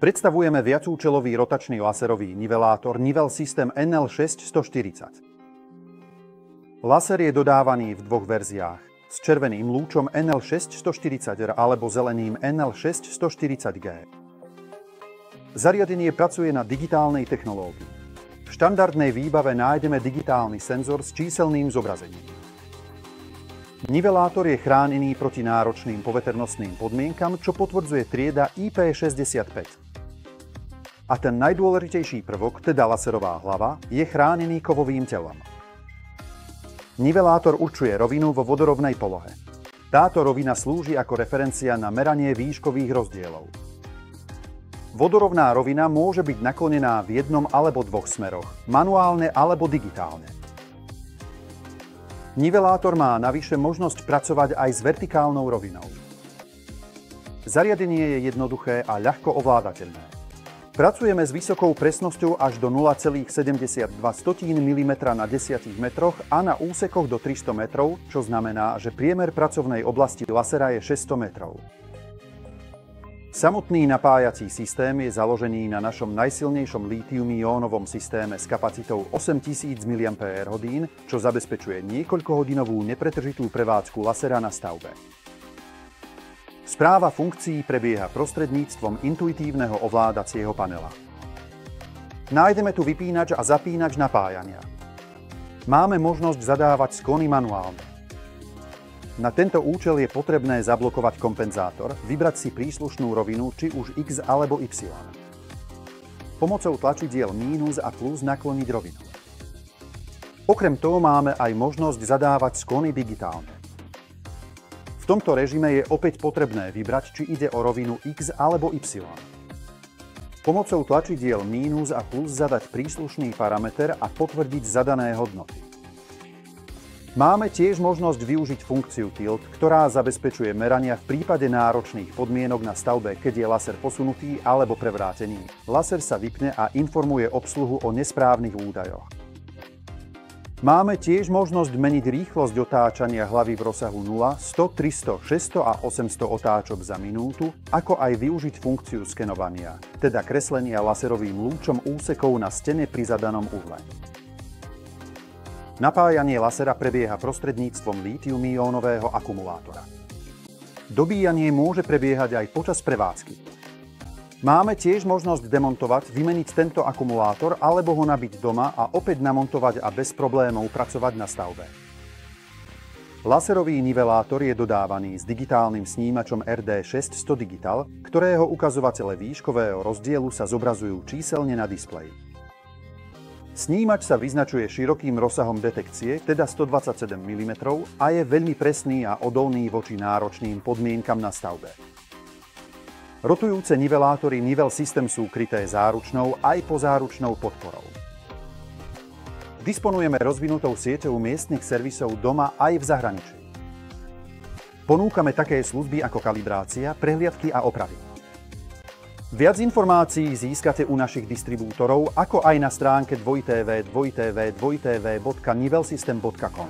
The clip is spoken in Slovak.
Predstavujeme viacúčelový rotačný laserový nivelátor Nivel System NL6-140. Laser je dodávaný v dvoch verziách, s červeným lúčom NL6-140R alebo zeleným NL6-140G. Zariadenie pracuje na digitálnej technológii. V štandardnej výbave nájdeme digitálny senzor s číselným zobrazením. Nivelátor je chránený proti náročným poveternostným podmienkam, čo potvrdzuje trieda IP65. A ten najdôležitejší prvok, teda laserová hlava, je chránený kovovým telom. Nivelátor určuje rovinu vo vodorovnej polohe. Táto rovina slúži ako referencia na meranie výškových rozdielov. Vodorovná rovina môže byť naklonená v jednom alebo dvoch smeroch, manuálne alebo digitálne. Nivelátor má navyše možnosť pracovať aj s vertikálnou rovinou. Zariadenie je jednoduché a ľahko ovládateľné. Pracujeme s vysokou presnosťou až do 0,72 mm na 10 metroch a na úsekoch do 300 metrov, čo znamená, že priemer pracovnej oblasti lasera je 600 metrov. Samotný napájací systém je založený na našom najsilnejšom lítium-iónovom systéme s kapacitou 8000 mAh, čo zabezpečuje niekoľkohodinovú nepretržitú prevádzku lasera na stavbe. Správa funkcií prebieha prostredníctvom intuitívneho ovládacieho panela. Nájdeme tu vypínač a zapínač napájania. Máme možnosť zadávať sklony manuálne. Na tento účel je potrebné zablokovať kompenzátor, vybrať si príslušnú rovinu, či už X alebo Y. Pomocou tlačidiel mínus a plus nakloniť rovinu. Okrem toho máme aj možnosť zadávať sklony digitálne. V tomto režime je opäť potrebné vybrať, či ide o rovinu X alebo Y. Pomocou tlačidiel mínus a plus zadať príslušný parameter a potvrdiť zadané hodnoty. Máme tiež možnosť využiť funkciu Tilt, ktorá zabezpečuje merania v prípade náročných podmienok na stavbe, keď je laser posunutý alebo prevrátený. Laser sa vypne a informuje obsluhu o nesprávnych údajoch. Máme tiež možnosť meniť rýchlosť otáčania hlavy v rozsahu 0, 100, 300, 600 a 800 otáčok za minútu, ako aj využiť funkciu skenovania, teda kreslenia laserovým lúčom úsekov na stene pri zadanom uhle. Napájanie lasera prebieha prostredníctvom lítium-iónového akumulátora. Dobíjanie môže prebiehať aj počas prevádzky. Máme tiež možnosť demontovať, vymeniť tento akumulátor alebo ho nabiť doma a opäť namontovať a bez problémov pracovať na stavbe. Laserový nivelátor je dodávaný s digitálnym snímačom RD6 100 Digital, ktorého ukazovatele výškového rozdielu sa zobrazujú číselne na displeji. Snímač sa vyznačuje širokým rozsahom detekcie, teda 127 mm, a je veľmi presný a odolný voči náročným podmienkam na stavbe. Rotujúce nivelátory Nivel System sú kryté záručnou aj pozáručnou podporou. Disponujeme rozvinutou sieťou miestnych servisov doma aj v zahraničí. Ponúkame také služby ako kalibrácia, prehliadky a opravy. Viac informácií získate u našich distribútorov, ako aj na stránke www.nivelsystem.com.